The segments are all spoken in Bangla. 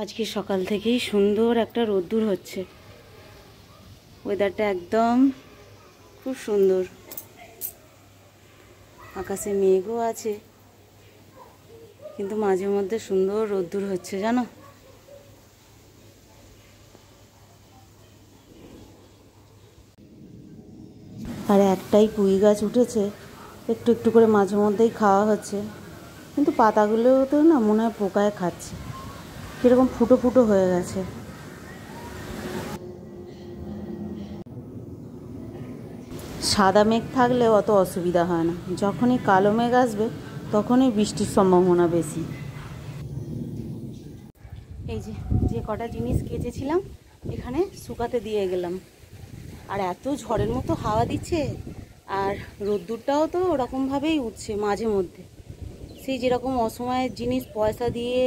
আজকে সকাল থেকেই সুন্দর একটা রোদ্দুর হচ্ছে, ওয়েদারটা একদম খুব সুন্দর। আকাশে মেঘও আছে, কিন্তু মাঝে মধ্যে সুন্দর রোদ্দুর হচ্ছে জানো। আর একটাই পুঁই গাছ উঠেছে, একটু একটু করে মাঝে মধ্যেই খাওয়া হচ্ছে, কিন্তু পাতাগুলোও তো না মনে হয় পোকায় খাচ্ছে, কীরকম ফুটো ফুটো হয়ে গেছে। সাদা মেঘ থাকলে অত অসুবিধা হয় না, যখনই কালো মেঘ আসবে তখনই বৃষ্টির সম্ভাবনা বেশি। এই যে যে কটা জিনিস কেচেছিলাম এখানে শুকাতে দিয়ে গেলাম, আর এত ঝড়ের মতো হাওয়া দিচ্ছে, আর রোদ্দুরটাও তো ওরকমভাবেই উঠছে মাঝে মধ্যে। সেই যেরকম অসময়ের জিনিস পয়সা দিয়ে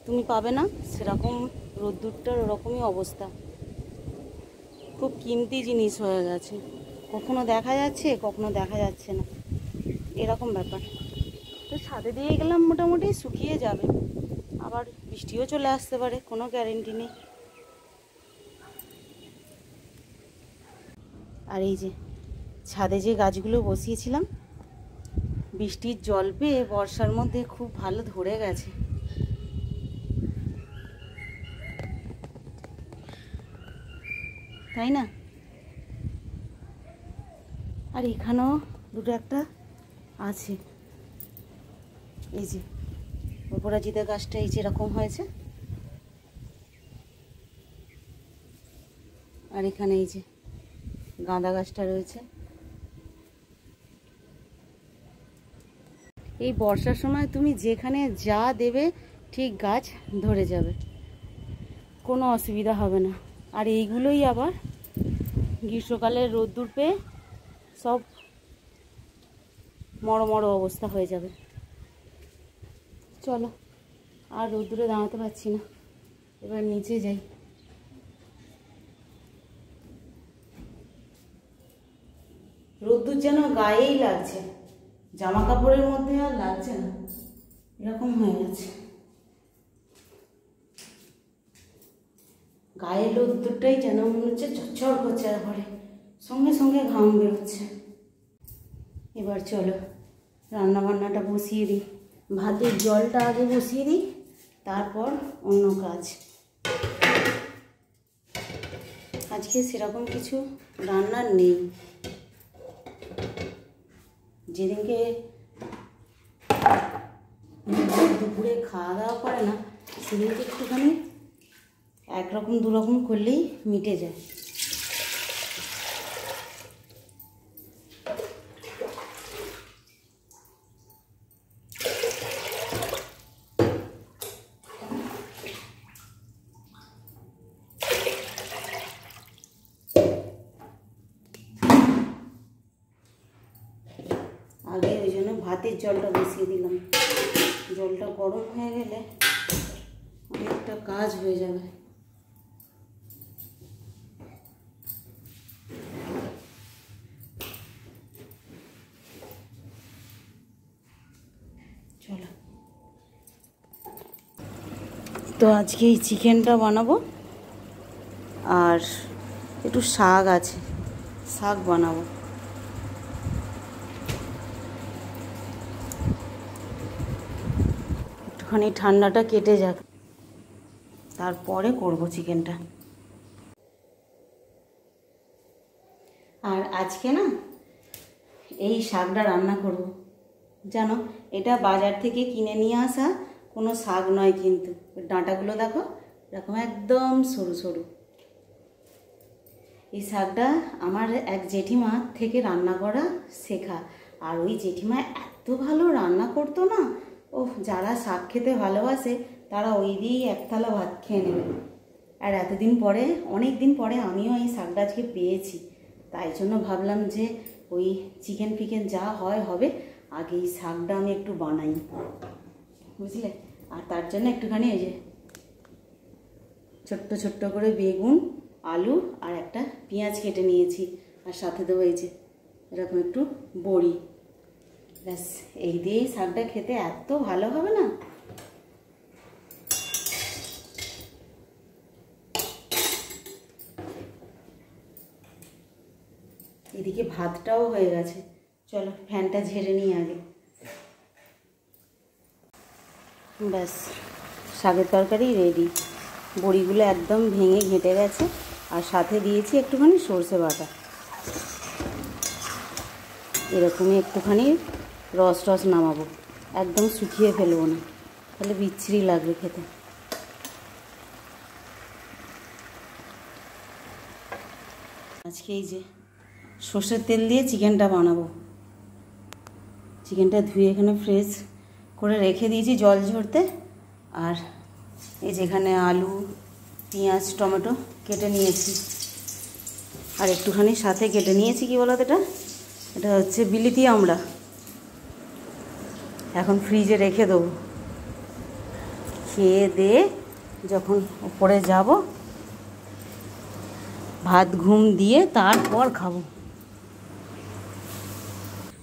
তুমি পাবে না, সেরকম রোদ্দুরটার ওরকমই অবস্থা। খুব কিমতি জিনিস হয়ে গেছে, কখনো দেখা যাচ্ছে কখনো দেখা যাচ্ছে না, এরকম ব্যাপার। তো ছাদে দিয়ে গেলাম, মোটামুটি শুকিয়ে যাবে, আবার বৃষ্টিও চলে আসতে পারে, কোনো গ্যারেন্টি নেই। আর এই যে ছাদে যে গাছগুলো বসিয়েছিলাম, বৃষ্টির জল পেয়ে বর্ষার মধ্যে খুব ভালো ধরে গেছে। তাই না? আর এখানেও দুটো একটা আছে, এই যে অপরাজিতা গাছটা এই যেরকম হয়েছে, আর এখানে এই যে গাঁদা গাছটা রয়েছে। এই বর্ষার সময় তুমি যেখানে যা দেবে ঠিক গাছ ধরে যাবে, কোনো অসুবিধা হবে না। আর এইগুলোই আবার গ্রীষ্মকালের রোদ্দুর পেয়ে সব মড়ো মড়ো অবস্থা হয়ে যাবে। চলো, আর রোদ্দুরে দাঁড়াতে পারছি না, এবার নিচে যাই। রোদ্দুর যেন গায়েই লাগছে, জামা কাপড়ের মধ্যে আর লাগছে না, এরকম হয়ে গেছে। গায়ের রোদ্দুরটাই যেন মনে হচ্ছে ঝরঝর করছে, এরপরে সঙ্গে সঙ্গে ঘাম বেরোচ্ছে। এবার চলো রান্না বান্নাটা বসিয়ে দিই, ভাতের জলটা আগে বসিয়ে দিই, তারপর অন্য কাজ। আজকে সেরকম কিছু রান্নার নেই, যেদিনকে দুপুরে খাওয়া দাওয়া করে না সেদিনকে একটুখানি একরকম দুরকম করলেই মিটে যায়। আগে ওই জন্য ভাতের জলটা বসিয়ে দিলাম, জলটা গরম হয়ে গেলে অনেকটা কাজ হয়ে যাবে। চলো, তো আজকে এই চিকেনটা বানাবো, আর একটু শাক আছে, শাক বানাবো। একটুখানি ঠান্ডাটা কেটে যাক, তারপরে করব চিকেনটা। আর আজকে না এই শাকটা রান্না করব, জানো এটা বাজার থেকে কিনে নিয়ে আসা কোনো শাক নয়, কিন্তু ডাঁটাগুলো দেখো এরকম একদম সরু সরু। এই শাকটা আমার এক জেঠিমা থেকে রান্না করা শেখা, আর ওই জেঠিমা এত ভালো রান্না করতো না, ও যারা শাক খেতে ভালোবাসে তারা ওই দিয়েই এক থালা ভাত খেয়ে নেবে। আর এতদিন পরে, অনেক দিন পরে আমিও এই শাকটা আজকে পেয়েছি, তাই জন্য ভাবলাম যে ওই চিকেন ফিকেন যা হয় হবে, আগে এই শাকটা আমি একটু বানাই, বুঝলে। আর তার জন্য একটুখানি এই যে ছোট্ট ছোট্ট করে বেগুন, আলু আর একটা পেঁয়াজ কেটে নিয়েছি, আর সাথে দেবো এই যে এরকম একটু বড়ি, ব্যাস এই দিয়েই শাকটা খেতে এত ভালো হবে না। এদিকে ভাতটাও হয়ে গেছে, চলো ফ্যানটা ঝেড়ে নিই আগে। ব্যাস, শাকের তরকারি রেডি। বড়িগুলো একদম ভেঙে ঘেঁটে গেছে, আর সাথে দিয়েছি একটুখানি সর্ষে বাটা। এরকমই একটুখানি রস রস নামাবো, একদম শুকিয়ে ফেলবো না, তাহলে বিচ্ছিরি লাগবে খেতে। আজকে এই যে সর্ষের তেল দিয়ে চিকেনটা বানাবো। চিকেনটা ধুয়ে এখানে ফ্রেশ করে রেখে দিয়েছি জল ঝরতে। আর এই যেখানে আলু, পেঁয়াজ, টমেটো কেটে নিয়েছি, আর একটুখানি সাথে কেটে নিয়েছি কি বলো তো, এটা হচ্ছে বিলিতি আমড়া। এখন ফ্রিজে রেখে দেবো, খেয়ে দিয়ে যখন উপরে যাব ভাত ঘুম দিয়ে তারপর খাবো।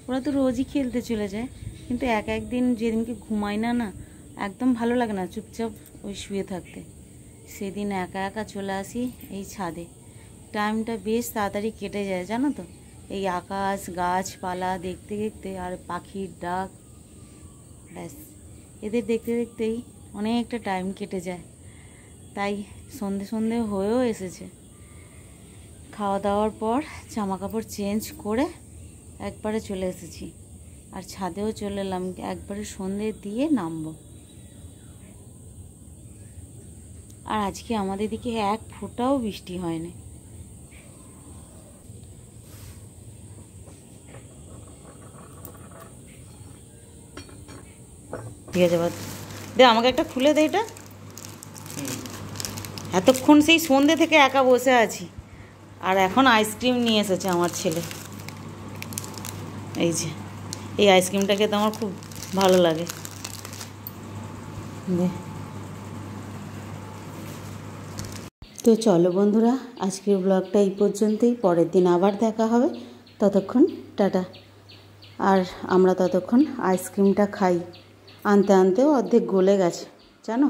ওরা তো রোজই খেলতে চলে যায়, কিন্তু এক একদিন যেদিনকে ঘুমায় না না, একদম ভালো লাগে না চুপচাপ ওই শুয়ে থাকতে। সেদিন একা একা চলে আসি এই ছাদে। টাইমটা বেশ তাড়াতাড়ি কেটে যায় জানো তো, এই আকাশ গাছপালা দেখতে দেখতে, আর পাখির ডাক, ব্যাস এদের দেখতে দেখতেই অনেকটা টাইম কেটে যায়। তাই সন্ধে সন্ধে হয়েও এসেছে। খাওয়া দাওয়ার পর জামা কাপড় চেঞ্জ করে একবারে চলে এসেছি, আর ছাদেও চলে এলাম, একবারে সন্ধে দিয়ে নামবো। আর আজকে আমাদের দিকে এক ফোঁটাও বৃষ্টি হয়নি। ঠিক আছে, দে আমাকে একটা খুলে দে এটা। এতক্ষণ সেই সন্ধে থেকে একা বসে আছি, আর এখন আইসক্রিম নিয়ে এসেছে আমার ছেলে। এই যে এই আইসক্রিমটা খেতে আমার খুব ভালো লাগে। তো চলো বন্ধুরা, আজকের ব্লগটা এই পর্যন্তই। পরের দিন আবার দেখা হবে, ততক্ষণ টাটা। আর আমরা ততক্ষণ আইসক্রিমটা খাই, আনতে আনতেও অর্ধেক গলে গেছে জানো।